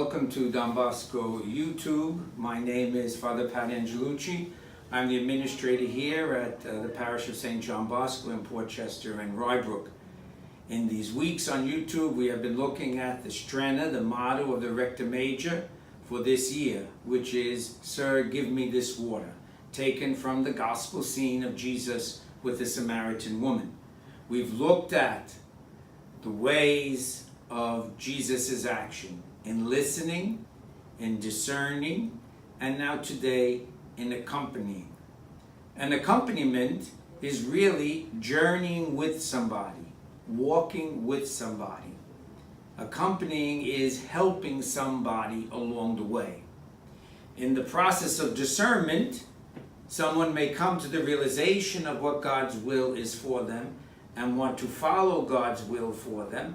Welcome to Don Bosco YouTube. My name is Father Pat Angelucci. I'm the administrator here at the parish of St. John Bosco in Portchester and Rybrook. In these weeks on YouTube, we have been looking at the Strenna, the motto of the Rector Major for this year, which is, "Sir, give me this water," taken from the gospel scene of Jesus with the Samaritan woman. We've looked at the ways of Jesus' action in listening, in discerning, and now today in accompanying. An accompaniment is really journeying with somebody, walking with somebody. Accompanying is helping somebody along the way. In the process of discernment, someone may come to the realization of what God's will is for them and want to follow God's will for them.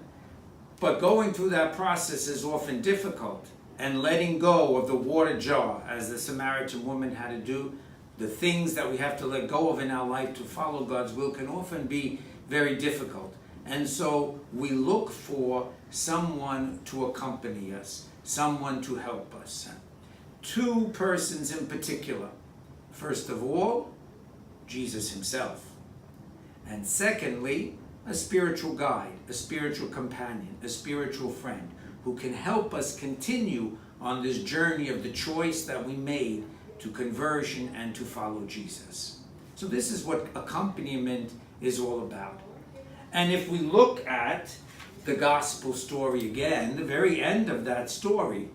But going through that process is often difficult, and letting go of the water jar, as the Samaritan woman had to do, the things that we have to let go of in our life to follow God's will can often be very difficult. And so we look for someone to accompany us, someone to help us. Two persons in particular. First of all, Jesus himself. And secondly, a spiritual guide, a spiritual companion, a spiritual friend who can help us continue on this journey of the choice that we made to conversion and to follow Jesus. So this is what accompaniment is all about. And if we look at the gospel story again, the very end of that story,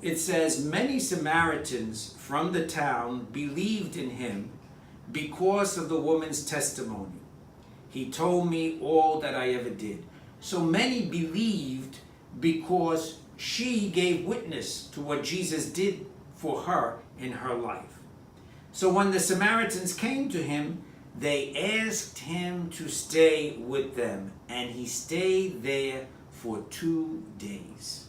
it says, "Many Samaritans from the town believed in him because of the woman's testimony. He told me all that I ever did." So many believed because she gave witness to what Jesus did for her in her life. So when the Samaritans came to him, they asked him to stay with them, and he stayed there for 2 days.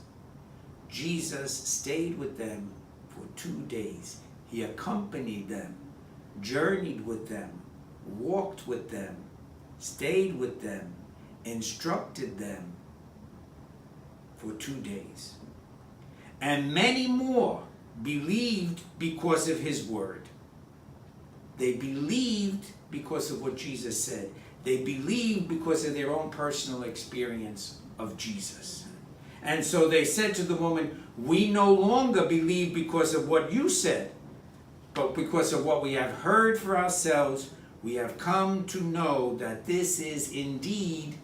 Jesus stayed with them for 2 days. He accompanied them, journeyed with them, walked with them, stayed with them, instructed them for 2 days. And many more believed because of his word. They believed because of what Jesus said. They believed because of their own personal experience of Jesus. And so they said to the woman, "We no longer believe because of what you said, but because of what we have heard for ourselves. We have come to know that this is indeed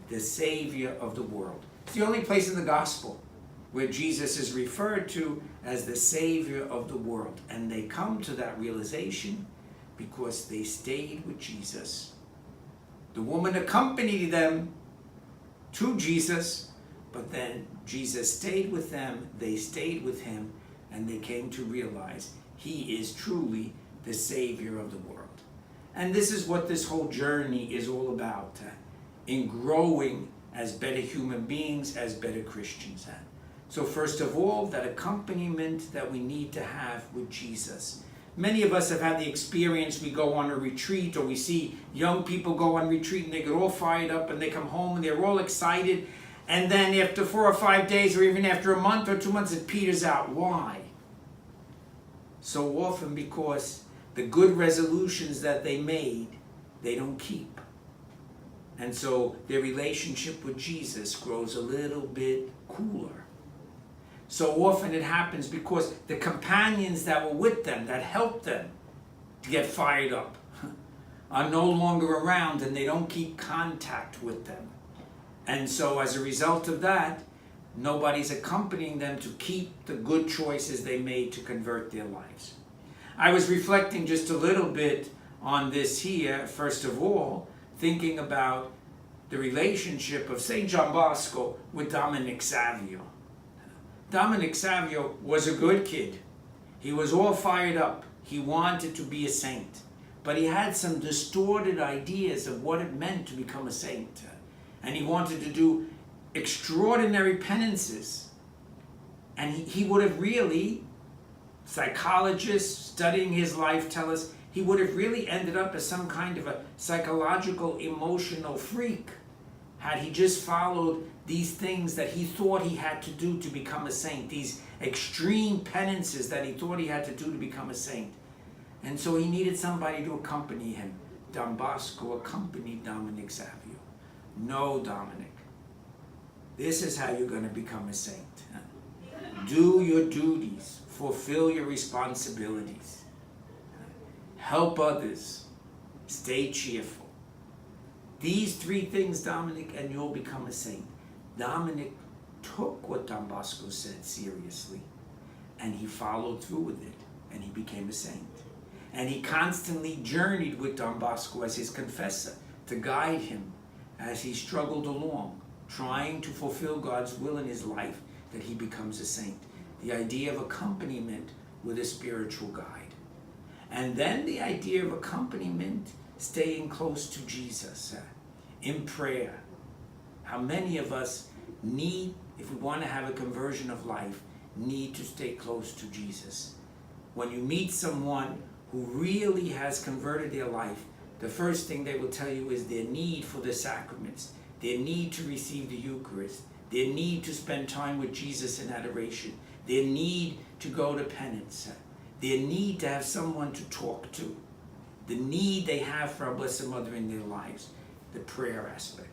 the Savior of the world." It's the only place in the gospel where Jesus is referred to as the Savior of the world. And they come to that realization because they stayed with Jesus. The woman accompanied them to Jesus, but then Jesus stayed with them, they stayed with him, and they came to realize he is truly the Savior of the world. And this is what this whole journey is all about, in growing as better human beings, as better Christians. So first of all, that accompaniment that we need to have with Jesus. Many of us have had the experience, we go on a retreat, or we see young people go on retreat and they get all fired up and they come home and they're all excited. And then after 4 or 5 days, or even after a month or 2 months, it peters out. Why? So often because the good resolutions that they made, they don't keep. And so their relationship with Jesus grows a little bit cooler. So often it happens because the companions that were with them, that helped them to get fired up, are no longer around, and they don't keep contact with them. And so as a result of that, nobody's accompanying them to keep the good choices they made to convert their lives. I was reflecting just a little bit on this here, first of all, thinking about the relationship of St. John Bosco with Dominic Savio. Dominic Savio was a good kid. He was all fired up. He wanted to be a saint. But he had some distorted ideas of what it meant to become a saint. And he wanted to do extraordinary penances. And he would have really, psychologists studying his life tell us, he would have really ended up as some kind of a psychological, emotional freak, had he just followed these things that he thought he had to do to become a saint, these extreme penances that he thought he had to do to become a saint. And so he needed somebody to accompany him. Don Bosco accompanied Dominic Savio. No, Dominic, this is how you're going to become a saint. Do your duties. Fulfill your responsibilities. Help others. Stay cheerful. These 3 things, Dominic, and you'll become a saint. Dominic took what Don Bosco said seriously, and he followed through with it, and he became a saint. And he constantly journeyed with Don Bosco as his confessor to guide him as he struggled along, trying to fulfill God's will in his life, that he becomes a saint. The idea of accompaniment with a spiritual guide. And then the idea of accompaniment, staying close to Jesus in prayer. How many of us need, if we want to have a conversion of life, need to stay close to Jesus? When you meet someone who really has converted their life, the first thing they will tell you is their need for the sacraments, their need to receive the Eucharist, their need to spend time with Jesus in adoration, their need to go to penance, their need to have someone to talk to, the need they have for our Blessed Mother in their lives, the prayer aspect.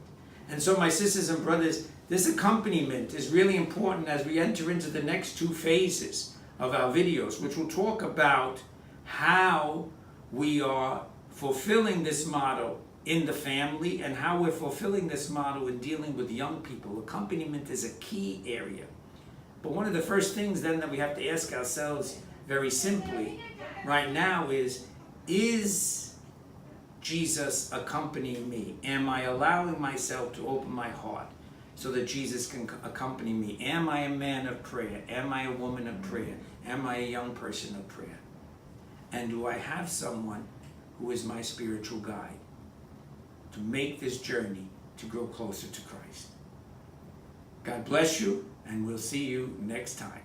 And so, my sisters and brothers, this accompaniment is really important as we enter into the next 2 phases of our videos, which will talk about how we are fulfilling this motto in the family and how we're fulfilling this motto in dealing with young people. Accompaniment is a key area. But one of the first things then that we have to ask ourselves very simply right now is Jesus accompanying me? Am I allowing myself to open my heart so that Jesus can accompany me? Am I a man of prayer? Am I a woman of prayer? Am I a young person of prayer? And do I have someone who is my spiritual guide to make this journey to grow closer to Christ? God bless you, and we'll see you next time.